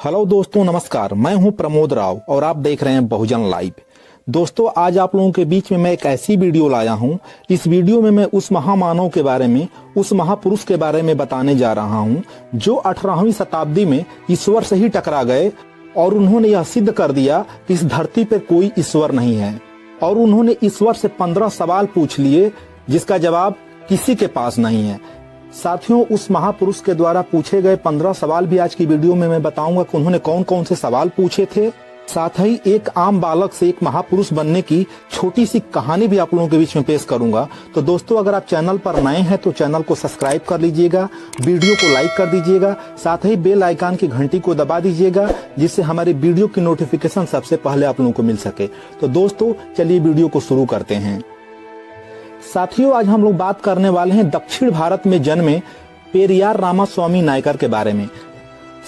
Hello दोस्तों, नमस्कार। मैं हूं प्रमोद राव और आप देख रहे हैं बहुजन लाइव। दोस्तों, आज आप लोगों के बीच में मैं एक ऐसी वीडियो लाया हूं। इस वीडियो में मैं उस महामानव के बारे में, उस महापुरुष के बारे में बताने जा रहा हूं जो 18वीं शताब्दी में ईश्वर से ही टकरा गए और उन्होंने यह सिद्ध कर दिया कि इस धरती पर कोई ईश्वर नहीं है। और उन्होंने ईश्वर से 15 सवाल पूछ लिए जिसका जवाब किसी के पास नहीं है। साथियों, उस महापुरुष के द्वारा पूछे गए 15 सवाल भी आज की वीडियो में मैं बताऊंगा कि उन्होंने कौन कौन से सवाल पूछे थे। साथ ही एक आम बालक से एक महापुरुष बनने की छोटी सी कहानी भी आप लोगों के बीच में पेश करूंगा। तो दोस्तों, अगर आप चैनल पर नए हैं तो चैनल को सब्सक्राइब कर लीजिएगा, वीडियो को लाइक कर दीजिएगा, साथ ही बेल आइकन की घंटी को दबा दीजिएगा जिससे हमारे वीडियो की नोटिफिकेशन सबसे पहले आप लोगों को मिल सके। तो दोस्तों, चलिए वीडियो को शुरू करते हैं। साथियों, आज हम लोग बात करने वाले हैं दक्षिण भारत में जन्मे पेरियार रामास्वामी नायकर के बारे में।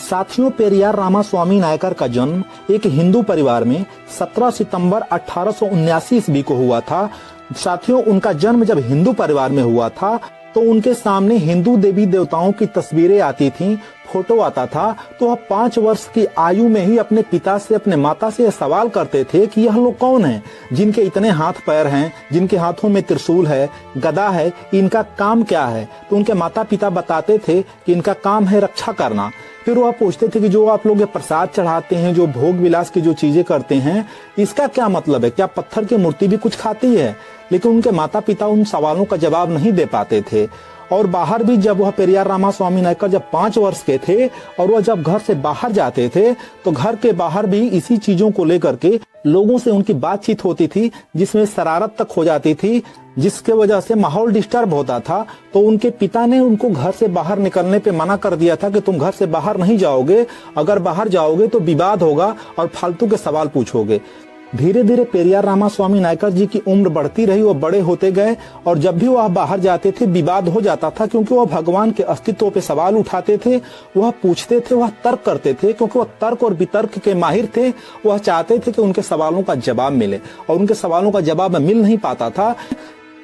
साथियों, पेरियार रामास्वामी नायकर का जन्म एक हिंदू परिवार में 17 सितंबर 1879 ईस्वी को हुआ था। साथियों, उनका जन्म जब हिंदू परिवार में हुआ था तो उनके सामने हिंदू देवी देवताओं की तस्वीरें आती थीं, फोटो आता था। तो वह 5 वर्ष की आयु में ही अपने पिता से, अपने माता से यह सवाल करते थे कि यह लोग कौन हैं जिनके इतने हाथ पैर हैं, जिनके हाथों में त्रिशूल है, गदा है, इनका काम क्या है। तो उनके माता पिता बताते थे कि इनका काम है रक्षा करना। फिर वह पूछते थे कि जो आप लोग ये प्रसाद चढ़ाते हैं, जो भोग विलास की जो चीजें करते हैं, इसका क्या मतलब है? क्या पत्थर की मूर्ति भी कुछ खाती है? लेकिन उनके माता पिता उन सवालों का जवाब नहीं दे पाते थे। और बाहर भी जब वह पेरियार रामास्वामी नायकर जब 5 वर्ष के थे और वह जब घर से बाहर जाते थे तो घर के बाहर भी इसी चीजों को लेकर के लोगों से उनकी बातचीत होती थी जिसमें शरारत तक हो जाती थी, जिसके वजह से माहौल डिस्टर्ब होता था। तो उनके पिता ने उनको घर से बाहर निकलने पे मना कर दिया था कि तुम घर से बाहर नहीं जाओगे, अगर बाहर जाओगे तो विवाद होगा और फालतू के सवाल पूछोगे। धीरे धीरे पेरियार रामास्वामी नायकर जी की उम्र बढ़ती रही, वो बड़े होते गए और जब भी वह बाहर जाते थे विवाद हो जाता था क्योंकि वह भगवान के अस्तित्व पे सवाल उठाते थे, वह पूछते थे, वह तर्क करते थे। क्योंकि वह तर्क और वितर्क के माहिर थे, वह चाहते थे कि उनके सवालों का जवाब मिले और उनके सवालों का जवाब मिल नहीं पाता था।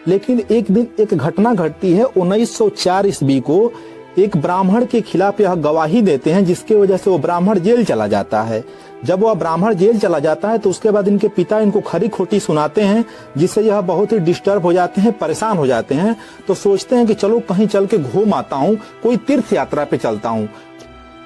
लेकिन एक दिन एक घटना घटती है। 1904 ईस्वी को एक ब्राह्मण के खिलाफ यह गवाही देते हैं जिसकी वजह से वो ब्राह्मण जेल चला जाता है। जब वह ब्राह्मण जेल चला जाता है तो उसके बाद इनके पिता इनको खरी खोटी सुनाते हैं जिससे यह बहुत ही डिस्टर्ब हो जाते हैं, परेशान हो जाते हैं। तो सोचते हैं कि चलो कहीं चल के घूम आता हूँ, कोई तीर्थ यात्रा पे चलता हूँ।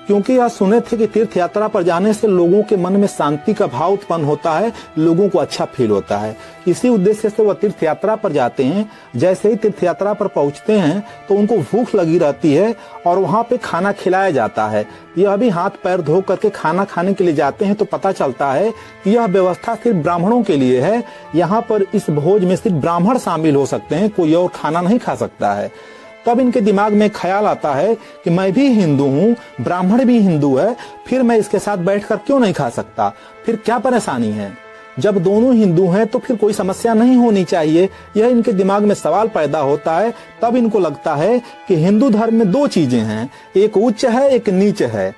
क्योंकि यह सुने थे कि तीर्थ यात्रा पर जाने से लोगों के मन में शांति का भाव उत्पन्न होता है, लोगों को अच्छा फील होता है। इसी उद्देश्य से वह तीर्थ यात्रा पर जाते हैं। जैसे ही तीर्थ यात्रा पर पहुंचते हैं तो उनको भूख लगी रहती है और वहां पे खाना खिलाया जाता है। यह भी हाथ पैर धो करके खाना खाने के लिए जाते हैं तो पता चलता है कि यह व्यवस्था सिर्फ ब्राह्मणों के लिए है। यहाँ पर इस भोज में सिर्फ ब्राह्मण शामिल हो सकते हैं, कोई और खाना नहीं खा सकता है। तब इनके दिमाग में ख्याल आता है कि मैं भी हिंदू हूँ, ब्राह्मण भी हिंदू है, फिर मैं इसके साथ बैठकर क्यों नहीं खा सकता? फिर क्या परेशानी है? जब दोनों हिंदू हैं तो फिर कोई समस्या नहीं होनी चाहिए। यह इनके दिमाग में सवाल पैदा होता है। तब इनको लगता है कि हिंदू धर्म में 2 चीजें हैं, एक उच्च है, एक नीच है।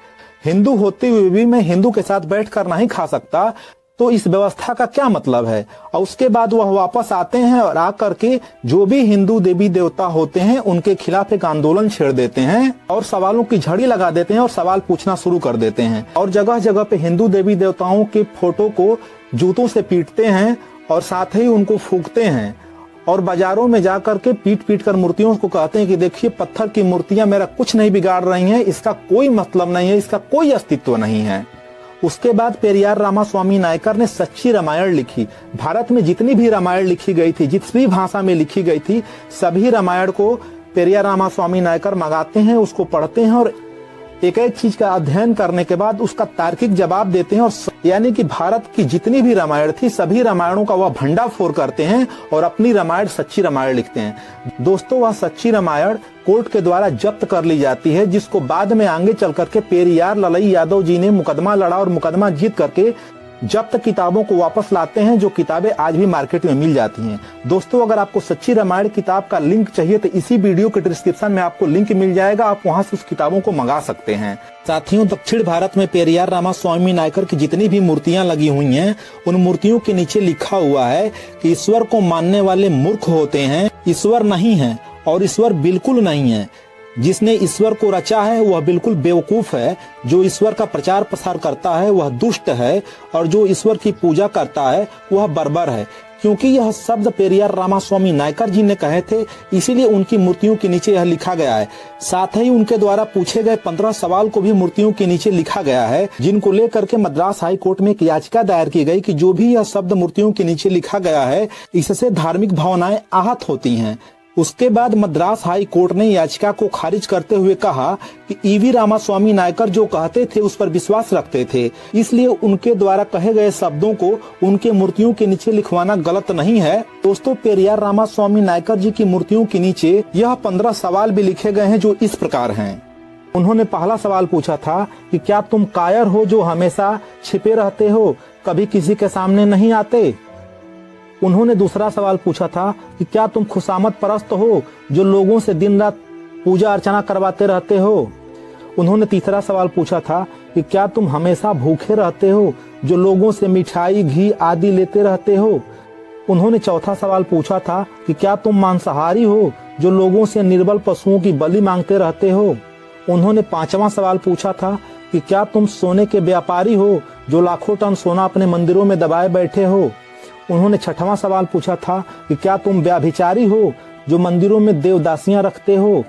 हिंदू होते हुए भी मैं हिंदू के साथ बैठकर नहीं खा सकता, तो इस व्यवस्था का क्या मतलब है? और उसके बाद वह वापस आते हैं और आकर के जो भी हिंदू देवी देवता होते हैं उनके खिलाफ एक आंदोलन छेड़ देते हैं और सवालों की झड़ी लगा देते हैं और सवाल पूछना शुरू कर देते हैं। और जगह जगह पे हिंदू देवी देवताओं के फोटो को जूतों से पीटते हैं और साथ ही उनको फूंकते हैं और बाजारों में जाकर के पीट पीट कर मूर्तियों को कहते हैं कि देखिए, पत्थर की मूर्तियां मेरा कुछ नहीं बिगाड़ रही हैं, इसका कोई मतलब नहीं है, इसका कोई अस्तित्व नहीं है। उसके बाद पेरियार रामास्वामी नायकर ने सच्ची रामायण लिखी। भारत में जितनी भी रामायण लिखी गई थी, जिस भी भाषा में लिखी गई थी, सभी रामायण को पेरियार रामास्वामी नायकर मंगाते हैं, उसको पढ़ते हैं और एक एक चीज का अध्ययन करने के बाद उसका तार्किक जवाब देते हैं। और यानी कि भारत की जितनी भी रामायण थी, सभी रामायणों का वह भंडाफोड़ करते हैं और अपनी रामायण, सच्ची रामायण लिखते हैं। दोस्तों, वह सच्ची रामायण कोर्ट के द्वारा जब्त कर ली जाती है, जिसको बाद में आगे चल करके पेरियार ललई यादव जी ने मुकदमा लड़ा और मुकदमा जीत करके जब्त किताबों को वापस लाते हैं, जो किताबें आज भी मार्केट में मिल जाती हैं। दोस्तों, अगर आपको सच्ची रामायण किताब का लिंक चाहिए तो इसी वीडियो के डिस्क्रिप्शन में आपको लिंक मिल जाएगा, आप वहां से उस किताबों को मंगा सकते हैं। साथियों, दक्षिण भारत में पेरियार रामास्वामी नायकर की जितनी भी मूर्तियां लगी हुई हैं, उन मूर्तियों के नीचे लिखा हुआ है कि ईश्वर को मानने वाले मूर्ख होते हैं, ईश्वर नहीं है और ईश्वर बिल्कुल नहीं है। जिसने ईश्वर को रचा है वह बिल्कुल बेवकूफ है, जो ईश्वर का प्रचार प्रसार करता है वह दुष्ट है, और जो ईश्वर की पूजा करता है वह बर्बर है। क्योंकि यह शब्द पेरियार रामास्वामी नायकर जी ने कहे थे, इसीलिए उनकी मूर्तियों के नीचे यह लिखा गया है। साथ ही उनके द्वारा पूछे गए 15 सवाल को भी मूर्तियों के नीचे लिखा गया है, जिनको लेकर के मद्रास हाई कोर्ट में एक याचिका दायर की गई कि जो भी यह शब्द मूर्तियों के नीचे लिखा गया है, इससे धार्मिक भावनाएं आहत होती हैं। उसके बाद मद्रास हाई कोर्ट ने याचिका को खारिज करते हुए कहा कि ईवी रामास्वामी नायकर जो कहते थे उस पर विश्वास रखते थे, इसलिए उनके द्वारा कहे गए शब्दों को उनके मूर्तियों के नीचे लिखवाना गलत नहीं है। दोस्तों, पेरियार रामास्वामी नायकर जी की मूर्तियों के नीचे यह 15 सवाल भी लिखे गए हैं, जो इस प्रकार हैं। उन्होंने पहला सवाल पूछा था कि क्या तुम कायर हो जो हमेशा छिपे रहते हो, कभी किसी के सामने नहीं आते। उन्होंने दूसरा सवाल पूछा था कि क्या तुम खुशामद परस्त हो जो लोगों से दिन रात पूजा अर्चना करवाते रहते हो। उन्होंने तीसरा सवाल पूछा था कि क्या तुम हमेशा भूखे रहते हो जो लोगों से मिठाई घी आदि लेते रहते हो। उन्होंने चौथा सवाल पूछा था कि क्या तुम मांसाहारी हो जो लोगों से निर्बल पशुओं की बलि मांगते रहते हो। उन्होंने पांचवा सवाल पूछा था कि क्या तुम सोने के व्यापारी हो जो लाखों टन सोना अपने मंदिरों में दबाए बैठे हो। उन्होंने छठवां सवाल पूछा था कि क्या तुम व्याभिचारी हो जो मंदिरों में देवदासियां रखते हो।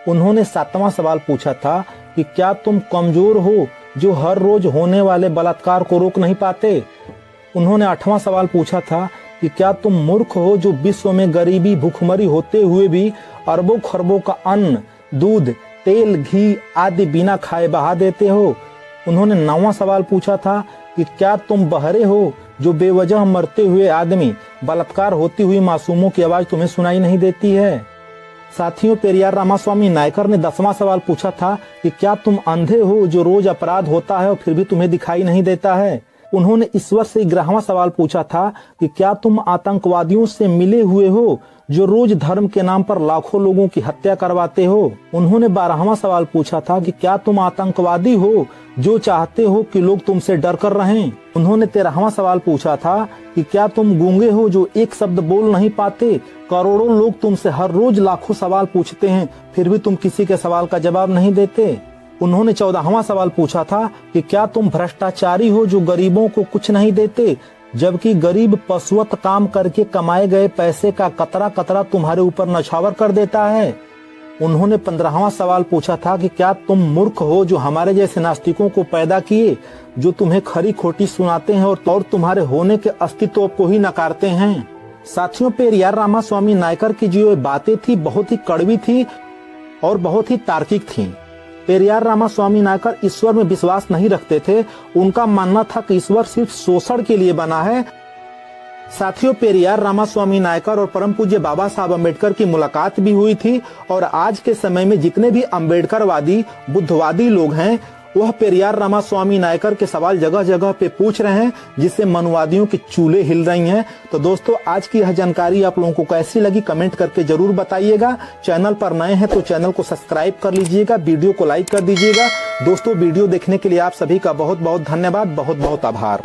उन्होंने सातवां सवाल पूछा था कि क्या तुम कमजोर हो जो हर रोज होने वाले बलात्कार को रोक नहीं पाते। उन्होंने आठवां सवाल पूछा था कि क्या तुम मूर्ख हो जो विश्व में गरीबी भूखमरी होते हुए भी अरबों खरबों का अन्न, दूध, तेल, घी आदि बिना खाए बहा देते हो। उन्होंने नौवां सवाल पूछा था कि क्या तुम बहरे हो जो बेवजह मरते हुए आदमी, बलात्कार होती हुई मासूमों की आवाज तुम्हें सुनाई नहीं देती है। साथियों, पेरियार रामास्वामी नायकर ने 10वां सवाल पूछा था कि क्या तुम अंधे हो जो रोज अपराध होता है और फिर भी तुम्हें दिखाई नहीं देता है। उन्होंने ईश्वर से 11वां सवाल पूछा था कि क्या तुम आतंकवादियों से मिले हुए हो जो रोज धर्म के नाम पर लाखों लोगों की हत्या करवाते हो। उन्होंने 12वां सवाल पूछा था कि क्या तुम आतंकवादी हो जो चाहते हो कि लोग तुमसे डर कर रहें। उन्होंने 13वां सवाल पूछा था कि क्या तुम गूंगे हो जो एक शब्द बोल नहीं पाते। करोड़ों लोग तुमसे हर रोज लाखों सवाल पूछते हैं, फिर भी तुम किसी के सवाल का जवाब नहीं देते। उन्होंने 14वां सवाल पूछा था कि क्या तुम भ्रष्टाचारी हो जो गरीबों को कुछ नहीं देते, जबकि गरीब पशुवत काम करके कमाए गए पैसे का कतरा कतरा तुम्हारे ऊपर नछावर कर देता है। उन्होंने 15वां सवाल पूछा था कि क्या तुम मूर्ख हो जो हमारे जैसे नास्तिकों को पैदा किए, जो तुम्हें खरी खोटी सुनाते हैं और तुम्हारे होने के अस्तित्व को ही नकारते हैं। साथियों, पेरियार रामास्वामी नायकर की जो बातें थी बहुत ही कड़वी थी और बहुत ही तार्किक थी। पेरियार रामास्वामी नायकर ईश्वर में विश्वास नहीं रखते थे। उनका मानना था कि ईश्वर सिर्फ शोषण के लिए बना है। साथियों, पेरियार रामास्वामी नायकर और परम पूज्य बाबा साहब अम्बेडकर की मुलाकात भी हुई थी, और आज के समय में जितने भी अम्बेडकरवादी बुद्धवादी लोग हैं वह पेरियार रामास्वामी नायकर के सवाल जगह जगह पे पूछ रहे हैं, जिससे मनुवादियों की चूल्हे हिल रही हैं। तो दोस्तों, आज की यह जानकारी आप लोगों को कैसी लगी कमेंट करके जरूर बताइएगा। चैनल पर नए हैं तो चैनल को सब्सक्राइब कर लीजिएगा, वीडियो को लाइक कर दीजिएगा। दोस्तों, वीडियो देखने के लिए आप सभी का बहुत बहुत धन्यवाद, बहुत बहुत आभार।